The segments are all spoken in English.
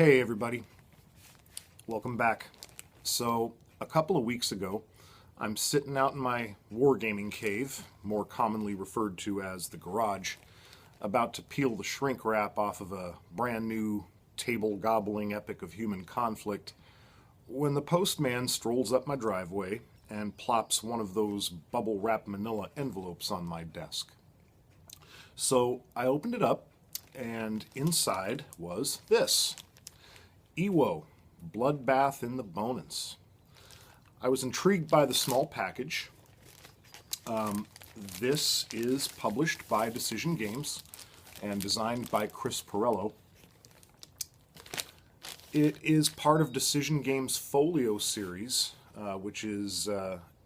Hey everybody, welcome back. So a couple of weeks ago, I'm sitting out in my wargaming cave, more commonly referred to as the garage, about to peel the shrink wrap off of a brand new table gobbling epic of human conflict, when the postman strolls up my driveway and plops one of those bubble wrap manila envelopes on my desk. So I opened it up, and inside was this. EWO, Bloodbath in the Bonins. I was intrigued by the small package. This is published by Decision Games and designed by Perello. It is part of Decision Games' Folio series, which is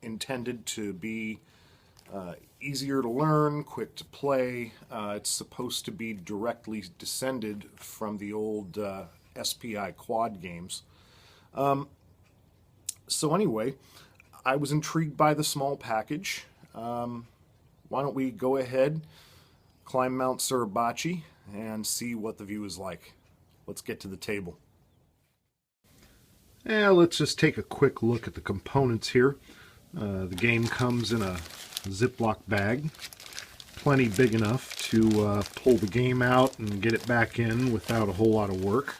intended to be easier to learn, quick to play. It's supposed to be directly descended from the old SPI quad games. So anyway, I was intrigued by the small package. Why don't we go ahead, climb Mount Suribachi, and see what the view is like. Let's get to the table. Let's just take a quick look at the components here. The game comes in a Ziploc bag, plenty big enough to pull the game out and get it back in without a whole lot of work.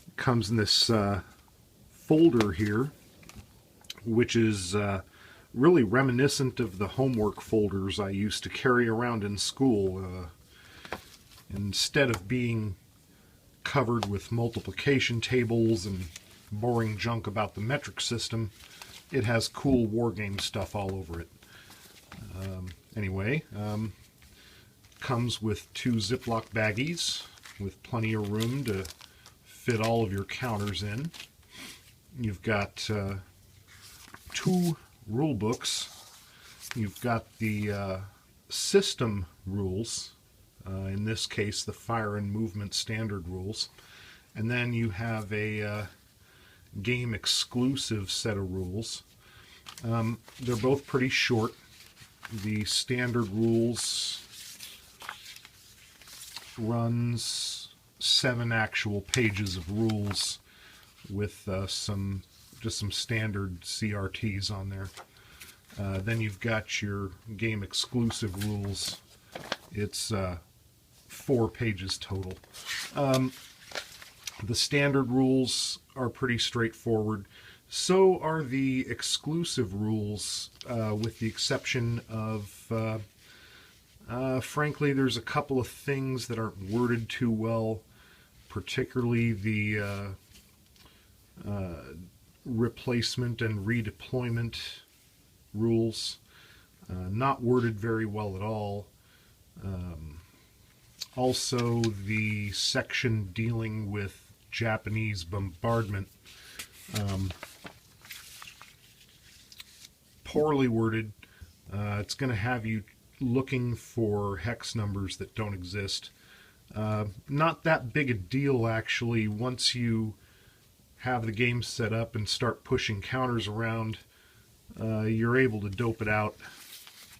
It comes in this folder here, which is really reminiscent of the homework folders I used to carry around in school. Instead of being covered with multiplication tables and boring junk about the metric system, it has cool wargame stuff all over it. Anyway, comes with two Ziploc baggies with plenty of room to fit all of your counters in. You've got two rule books. You've got the system rules, in this case the fire and movement standard rules, and then you have a game exclusive set of rules. They're both pretty short. The standard rules runs 7 actual pages of rules with some standard CRTs on there. Then you've got your game exclusive rules. It's 4 pages total. The standard rules are pretty straightforward. So are the exclusive rules, with the exception of, frankly, there's a couple of things that aren't worded too well, particularly the replacement and redeployment rules. Not worded very well at all. Also, the section dealing with Japanese bombardment, poorly worded. It's going to have you looking for hex numbers that don't exist. Not that big a deal, actually. Once you have the game set up and start pushing counters around, you're able to dope it out.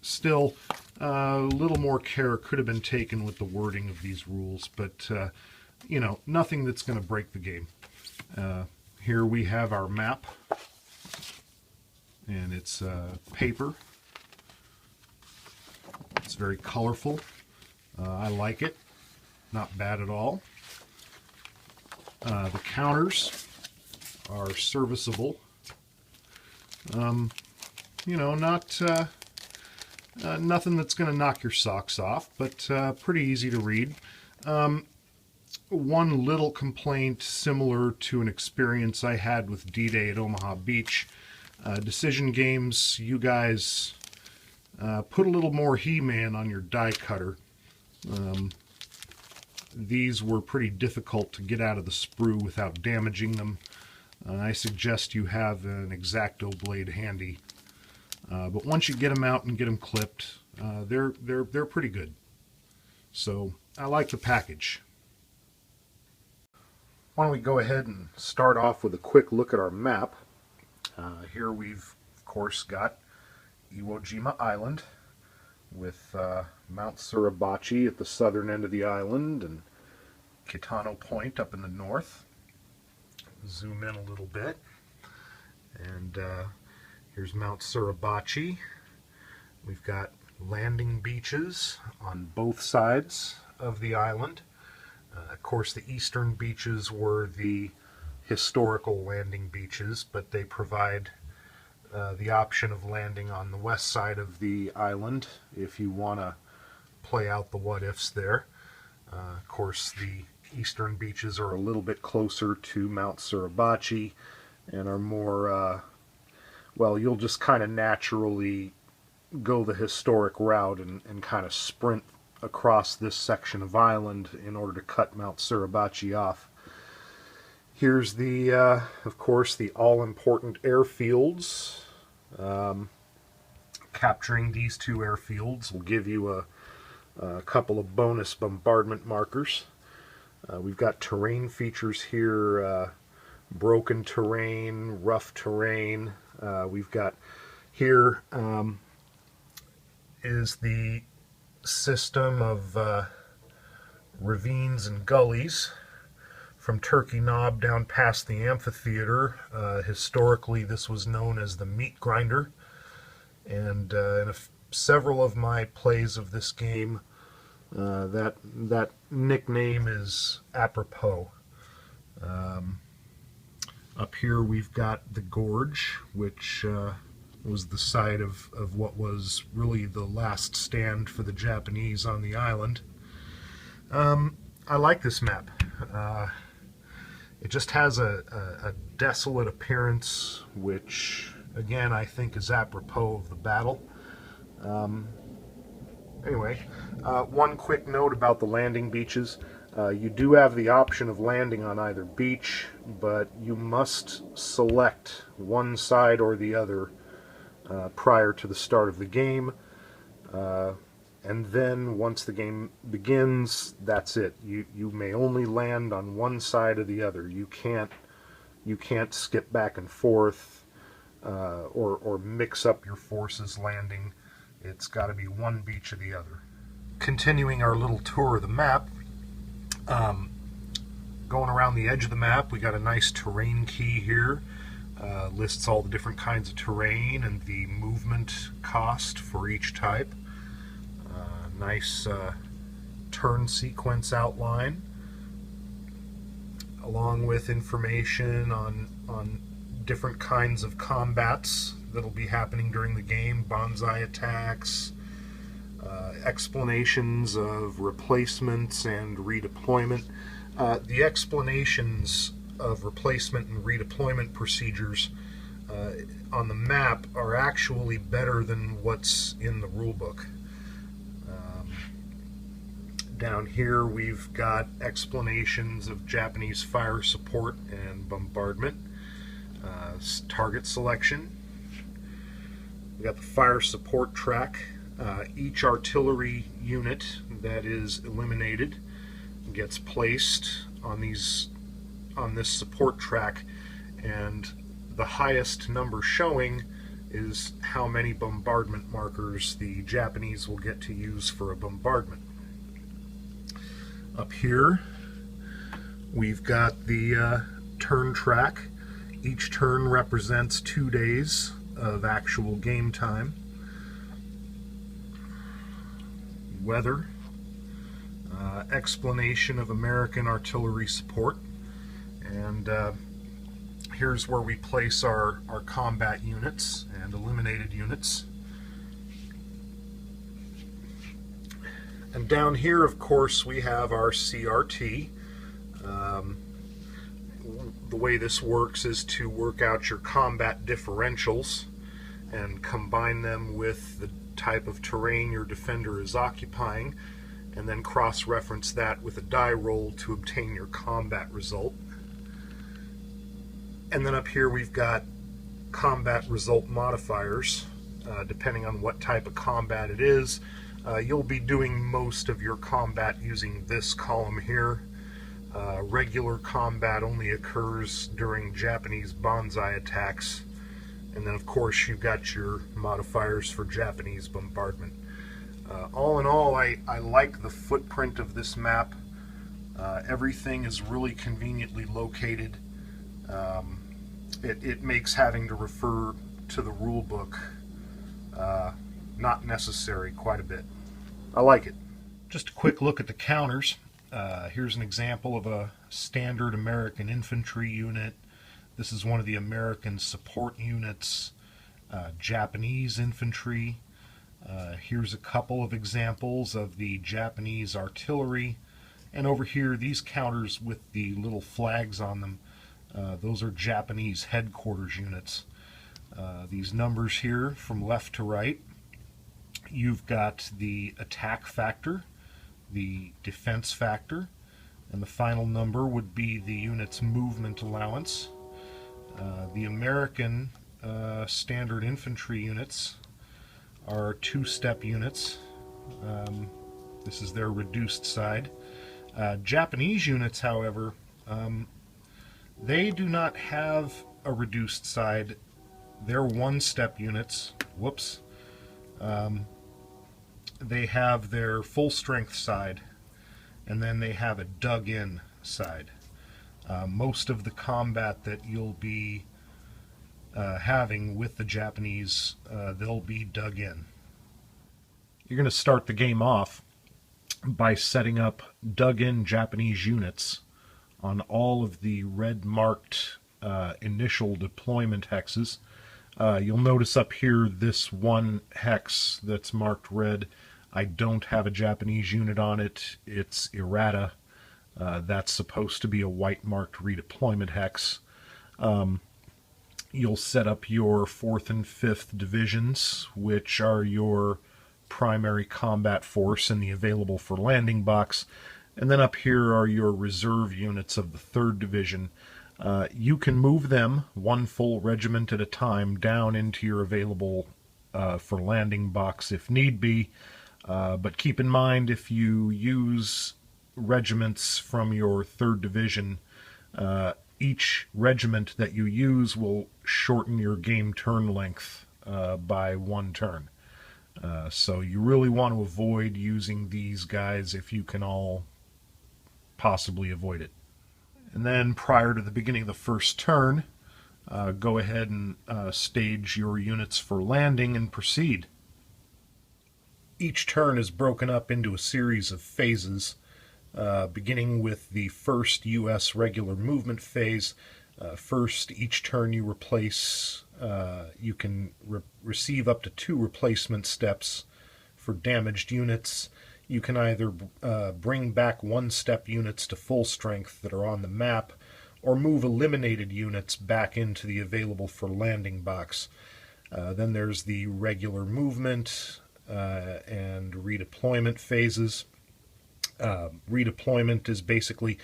Still, a little more care could have been taken with the wording of these rules, but you know, nothing that's going to break the game. Here we have our map, and it's paper. It's very colorful. I like it. Not bad at all. The counters are serviceable. You know, not nothing that's going to knock your socks off, but pretty easy to read. One little complaint, similar to an experience I had with D-Day at Omaha Beach. Decision Games, you guys put a little more He-Man on your die cutter. These were pretty difficult to get out of the sprue without damaging them. I suggest you have an X-Acto blade handy. But once you get them out and get them clipped, they're pretty good. So I like the package. Why don't we go ahead and start off with a quick look at our map. Here we've, of course, got Iwo Jima Island with Mount Suribachi at the southern end of the island, and Kitano Point up in the north. Zoom in a little bit. And here's Mount Suribachi. We've got landing beaches on both sides of the island. Of course, the eastern beaches were the historical landing beaches, but they provide the option of landing on the west side of the island if you want to play out the what-ifs there. Of course, the eastern beaches are a little bit closer to Mount Suribachi and are more, well, you'll just kind of naturally go the historic route and kind of sprint across this section of island in order to cut Mount Suribachi off. Here's the, of course, the all-important airfields. Capturing these two airfields will give you a couple of bonus bombardment markers. We've got terrain features here, broken terrain, rough terrain. We've got here is the system of ravines and gullies from Turkey Knob down past the amphitheater. Historically, this was known as the meat grinder, and in several of my plays of this game, that nickname is apropos. Up here we've got the gorge, which was the site of what was really the last stand for the Japanese on the island. I like this map. It just has a desolate appearance, which again I think is apropos of the battle. Anyway, one quick note about the landing beaches. You do have the option of landing on either beach, but you must select one side or the other prior to the start of the game. And then once the game begins, that's it. You may only land on one side or the other. You can't skip back and forth or mix up your forces landing. It's got to be one beach or the other. Continuing our little tour of the map, going around the edge of the map, we got a nice terrain key here. Lists all the different kinds of terrain and the movement cost for each type. Nice turn sequence outline, along with information on different kinds of combats that'll be happening during the game, bonsai attacks, explanations of replacements and redeployment. The explanations of replacement and redeployment procedures on the map are actually better than what's in the rulebook. Down here we've got explanations of Japanese fire support and bombardment, target selection. We got the fire support track. Each artillery unit that is eliminated gets placed on this support track, and the highest number showing is how many bombardment markers the Japanese will get to use for a bombardment. Up here we've got the turn track. Each turn represents 2 days of actual game time. Weather, explanation of American artillery support, and here's where we place our combat units and eliminated units. And down here, of course, we have our CRT. The way this works is to work out your combat differentials and combine them with the type of terrain your defender is occupying, and then cross-reference that with a die roll to obtain your combat result. And then up here we've got combat result modifiers. Depending on what type of combat it is, you'll be doing most of your combat using this column here. Regular combat only occurs during Japanese bonsai attacks. And then of course you've got your modifiers for Japanese bombardment. All in all, I like the footprint of this map. Everything is really conveniently located. It makes having to refer to the rule book not necessary quite a bit. I like it. Just a quick look at the counters. Here's an example of a standard American infantry unit. This is one of the American support units, Japanese infantry. Here's a couple of examples of the Japanese artillery. And over here, these counters with the little flags on them, those are Japanese headquarters units. These numbers here from left to right, you've got the attack factor, the defense factor, and the final number would be the unit's movement allowance. The American standard infantry units are two-step units. This is their reduced side. Japanese units, however, they do not have a reduced side. They're one-step units. Whoops. They have their full-strength side, and then they have a dug-in side. Most of the combat that you'll be having with the Japanese, they'll be dug in. You're going to start the game off by setting up dug-in Japanese units on all of the red-marked initial deployment hexes. You'll notice up here this one hex that's marked red. I don't have a Japanese unit on it. It's errata. That's supposed to be a white-marked redeployment hex. You'll set up your 4th and 5th divisions, which are your primary combat force and the available for landing box. And then up here are your reserve units of the 3rd Division. You can move them, one full regiment at a time, down into your available for landing box if need be. But keep in mind, if you use regiments from your 3rd Division, each regiment that you use will shorten your game turn length by 1 turn. So you really want to avoid using these guys if you can all possibly avoid it. And then prior to the beginning of the first turn, go ahead and stage your units for landing and proceed. Each turn is broken up into a series of phases, beginning with the first U.S. regular movement phase. First, each turn you replace, you can receive up to 2 replacement steps for damaged units. You can either bring back 1-step units to full strength that are on the map, or move eliminated units back into the available for landing box. Then there's the regular movement and redeployment phases. Redeployment is basically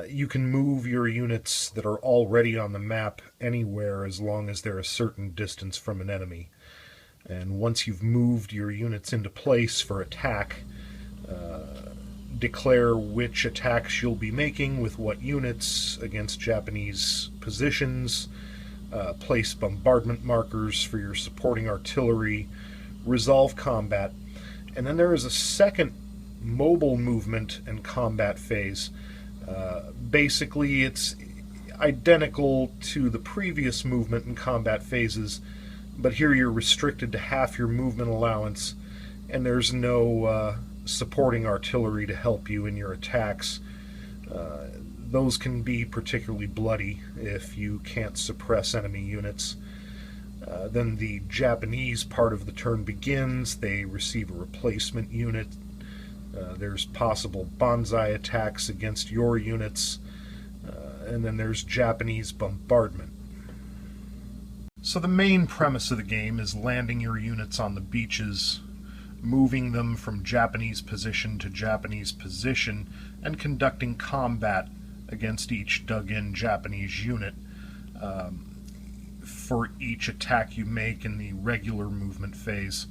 you can move your units that are already on the map anywhere as long as they're a certain distance from an enemy. And once you've moved your units into place for attack, declare which attacks you'll be making with what units against Japanese positions, place bombardment markers for your supporting artillery, resolve combat, and then there is a second mobile movement and combat phase. Basically, it's identical to the previous movement and combat phases, but here you're restricted to half your movement allowance, and there's no supporting artillery to help you in your attacks. Those can be particularly bloody if you can't suppress enemy units. Then the Japanese part of the turn begins. They receive a replacement unit. There's possible bonsai attacks against your units. And then there's Japanese bombardment. So the main premise of the game is landing your units on the beaches, moving them from Japanese position to Japanese position, and conducting combat against each dug-in Japanese unit. For each attack you make in the regular movement phase,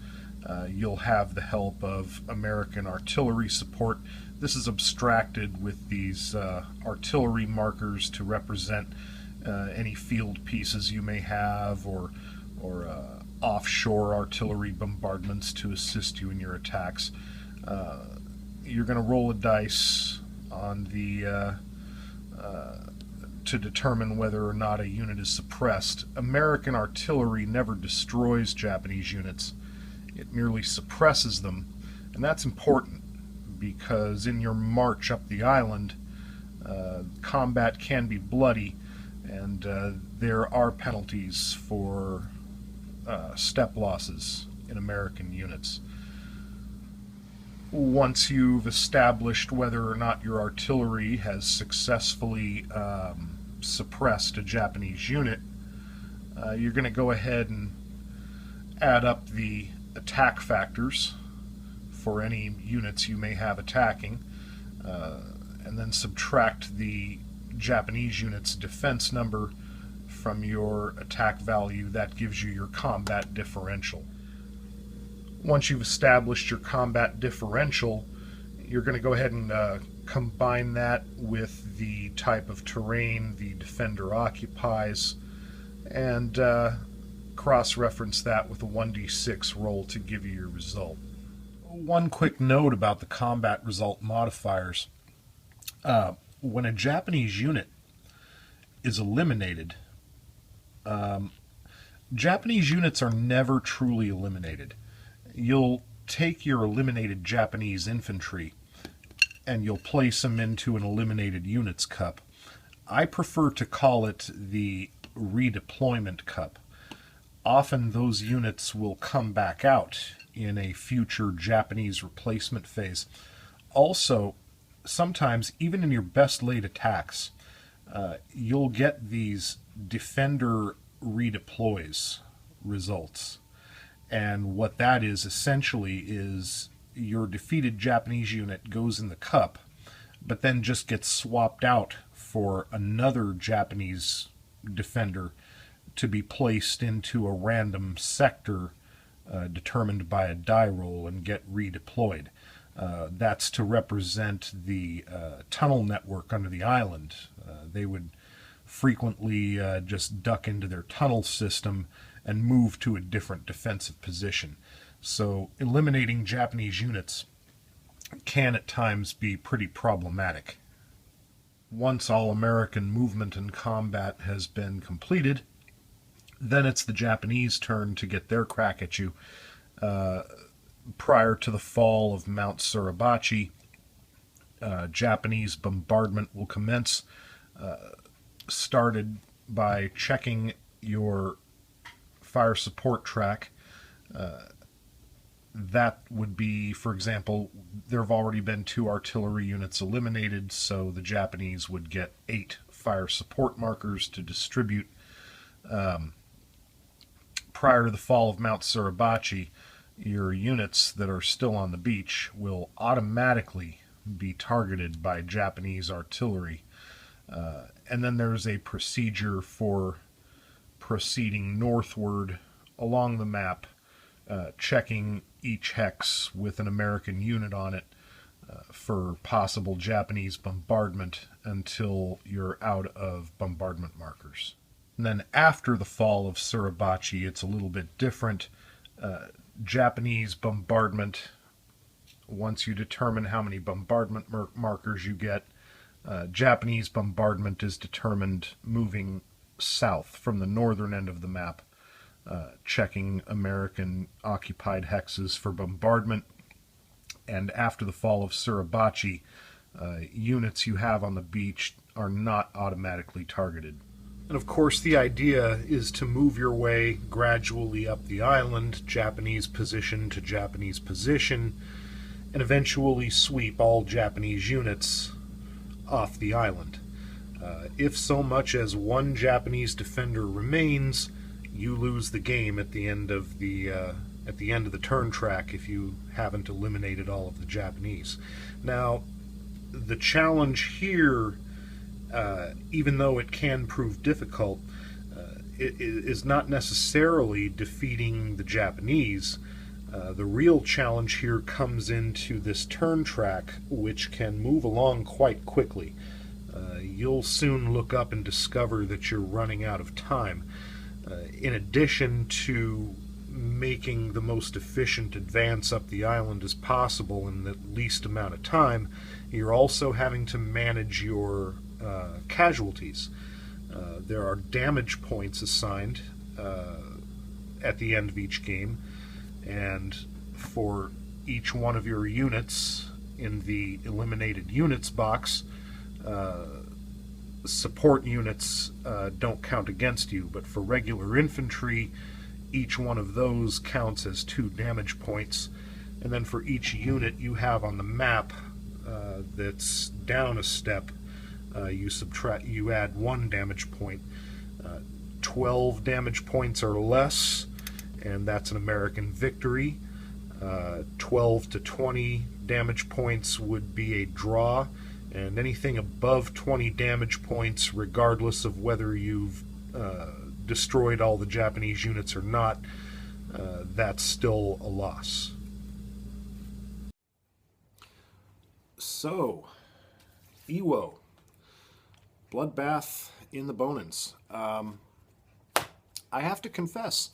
you'll have the help of American artillery support. This is abstracted with these artillery markers to represent any field pieces you may have, or offshore artillery bombardments to assist you in your attacks. You're going to roll a dice on the to determine whether or not a unit is suppressed. American artillery never destroys Japanese units. It merely suppresses them, and that's important because in your march up the island, combat can be bloody, and there are penalties for step losses in American units. Once you've established whether or not your artillery has successfully suppressed a Japanese unit, you're going to go ahead and add up the attack factors for any units you may have attacking, and then subtract the Japanese unit's defense number from your attack value. That gives you your combat differential. Once you've established your combat differential, you're going to go ahead and combine that with the type of terrain the defender occupies, and cross-reference that with a 1d6 roll to give you your result. One quick note about the combat result modifiers. When a Japanese unit is eliminated, Japanese units are never truly eliminated. You'll take your eliminated Japanese infantry and you'll place them into an eliminated units cup. I prefer to call it the redeployment cup. Often those units will come back out in a future Japanese replacement phase. Also, sometimes even in your best laid attacks, you'll get these defender redeploys results. And what that is essentially is your defeated Japanese unit goes in the cup, but then just gets swapped out for another Japanese defender to be placed into a random sector determined by a die roll and get redeployed. That's to represent the tunnel network under the island. They would frequently just duck into their tunnel system and move to a different defensive position. So eliminating Japanese units can at times be pretty problematic. Once all American movement and combat has been completed, then it's the Japanese turn to get their crack at you. Prior to the fall of Mount Suribachi, Japanese bombardment will commence, started by checking your fire support track. That would be, for example, there have already been 2 artillery units eliminated, so the Japanese would get 8 fire support markers to distribute. Prior to the fall of Mount Suribachi, your units that are still on the beach will automatically be targeted by Japanese artillery. And then there's a procedure for proceeding northward along the map, checking each hex with an American unit on it for possible Japanese bombardment until you're out of bombardment markers. And then after the fall of Suribachi, it's a little bit different. Japanese bombardment, once you determine how many bombardment markers you get, Japanese bombardment is determined moving south from the northern end of the map, checking American occupied hexes for bombardment. And after the fall of Suribachi, units you have on the beach are not automatically targeted. And of course the idea is to move your way gradually up the island, Japanese position to Japanese position, and eventually sweep all Japanese units off the island. If so much as 1 Japanese defender remains, you lose the game at the end of the turn track if you haven't eliminated all of the Japanese. Now, the challenge here, even though it can prove difficult, it is not necessarily defeating the Japanese. The real challenge here comes into this turn track, which can move along quite quickly. You'll soon look up and discover that you're running out of time. In addition to making the most efficient advance up the island as possible in the least amount of time, you're also having to manage your casualties. There are damage points assigned at the end of each game, and for each one of your units in the eliminated units box, support units don't count against you, but for regular infantry, each one of those counts as 2 damage points. And then for each unit you have on the map that's down a step, you add 1 damage point. 12 damage points or less, and that's an American victory. 12 to 20 damage points would be a draw, and anything above 20 damage points, regardless of whether you've destroyed all the Japanese units or not, that's still a loss. So, Iwo, Bloodbath in the Bonins. I have to confess,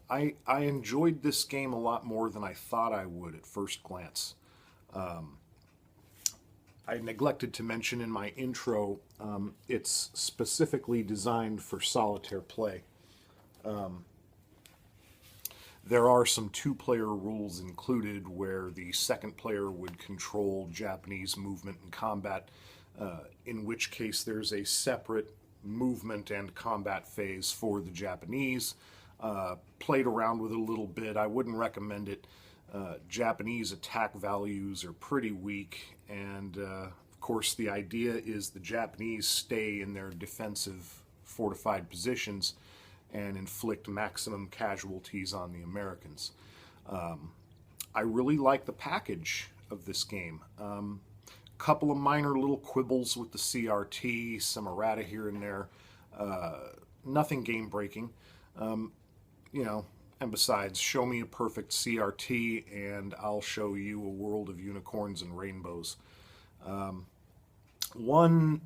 I enjoyed this game a lot more than I thought I would at first glance. I neglected to mention in my intro, it's specifically designed for solitaire play. There are some 2-player rules included where the second player would control Japanese movement and combat, in which case there's a separate movement and combat phase for the Japanese. Played around with it a little bit. I wouldn't recommend it. Japanese attack values are pretty weak, and of course the idea is the Japanese stay in their defensive fortified positions and inflict maximum casualties on the Americans. I really like the package of this game. Couple of minor little quibbles with the CRT, some errata here and there. Nothing game breaking. And besides, show me a perfect CRT and I'll show you a world of unicorns and rainbows. One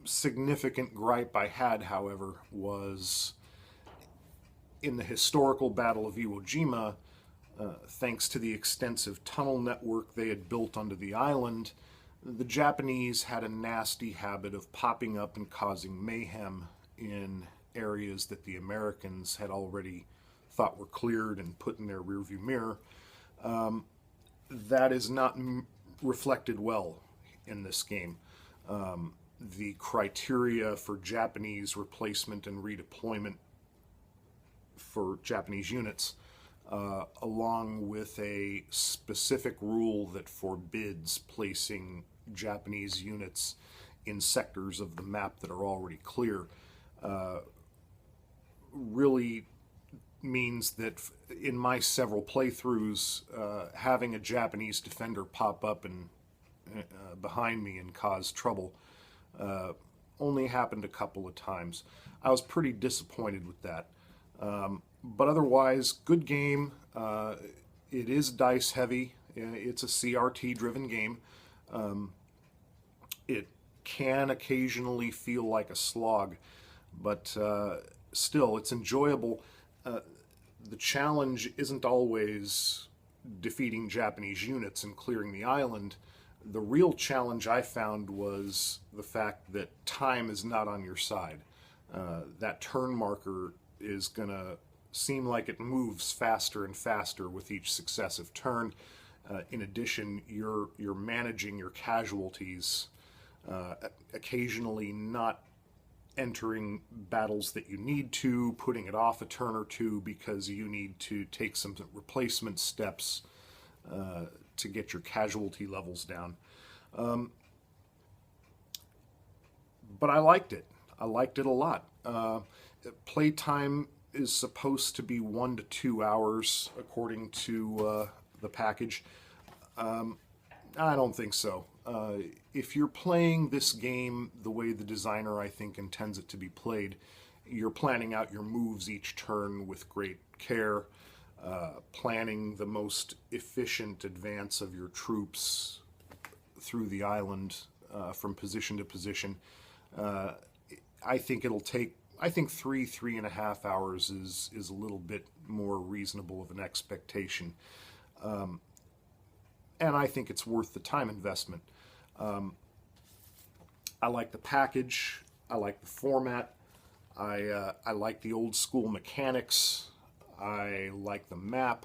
significant gripe I had, however, was in the historical Battle of Iwo Jima, thanks to the extensive tunnel network they had built onto the island, the Japanese had a nasty habit of popping up and causing mayhem in areas that the Americans had already thought were cleared and put in their rearview mirror. That is not reflected well in this game. The criteria for Japanese replacement and redeployment for Japanese units, along with a specific rule that forbids placing Japanese units in sectors of the map that are already clear, really means that in my several playthroughs, having a Japanese defender pop up and behind me and cause trouble only happened a couple of times. I was pretty disappointed with that. But otherwise, good game. It is dice heavy. It's a CRT driven game. It can occasionally feel like a slog, but still, it's enjoyable. The challenge isn't always defeating Japanese units and clearing the island. The real challenge I found was the fact that time is not on your side. That turn marker is going to seem like it moves faster and faster with each successive turn. In addition, you're managing your casualties, occasionally not entering battles that you need to, putting it off a turn or two because you need to take some replacement steps to get your casualty levels down. But I liked it. I liked it a lot. Playtime is supposed to be 1 to 2 hours according to the package. I don't think so. If you're playing this game the way the designer, I think, intends it to be played, you're planning out your moves each turn with great care, planning the most efficient advance of your troops through the island from position to position. I think it'll take I think 3.5 hours is a little bit more reasonable of an expectation. And I think it's worth the time investment. I like the package. I like the format. I like the old school mechanics. I like the map.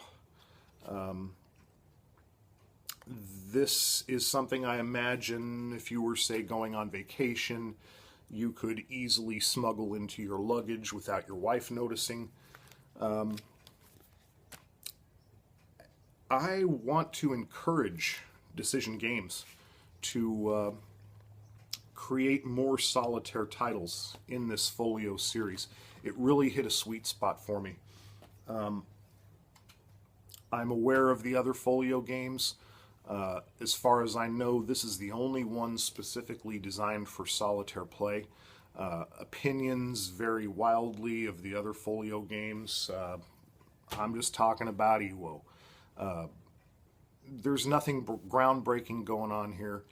This is something I imagine if you were, say, going on vacation, you could easily smuggle into your luggage without your wife noticing. I want to encourage Decision Games to create more solitaire titles in this folio series. It really hit a sweet spot for me. I'm aware of the other folio games. As far as I know, this is the only one specifically designed for solitaire play. Opinions vary wildly of the other folio games. I'm just talking about EWO. There's nothing groundbreaking going on here.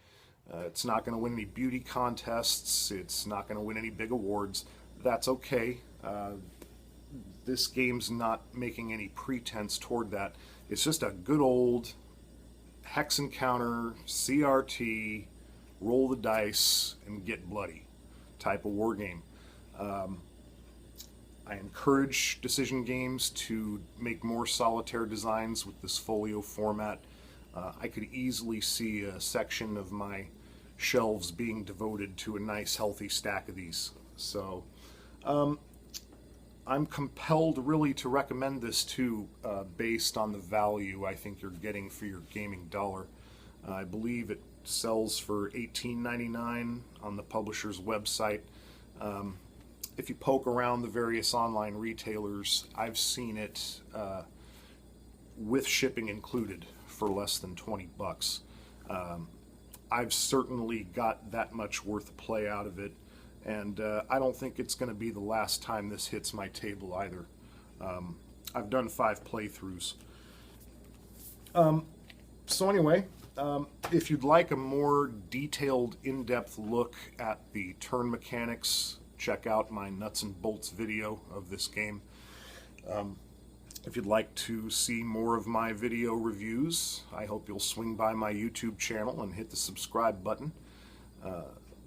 It's not going to win any beauty contests. It's not going to win any big awards. That's okay. This game's not making any pretense toward that. It's just a good old hex encounter, CRT, roll the dice, and get bloody type of war game. I encourage Decision Games to make more solitaire designs with this folio format. I could easily see a section of my shelves being devoted to a nice healthy stack of these. So I'm compelled really to recommend this too, based on the value I think you're getting for your gaming dollar. I believe it sells for $18.99 on the publisher's website. If you poke around the various online retailers, I've seen it with shipping included for less than 20 bucks. I've certainly got that much worth of play out of it, and I don't think it's going to be the last time this hits my table either. I've done 5 playthroughs. So anyway, if you'd like a more detailed, in-depth look at the turn mechanics, check out my nuts and bolts video of this game. If you'd like to see more of my video reviews, I hope you'll swing by my YouTube channel and hit the subscribe button.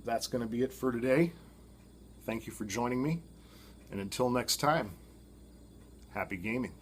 That's going to be it for today. Thank you for joining me, and until next time, happy gaming.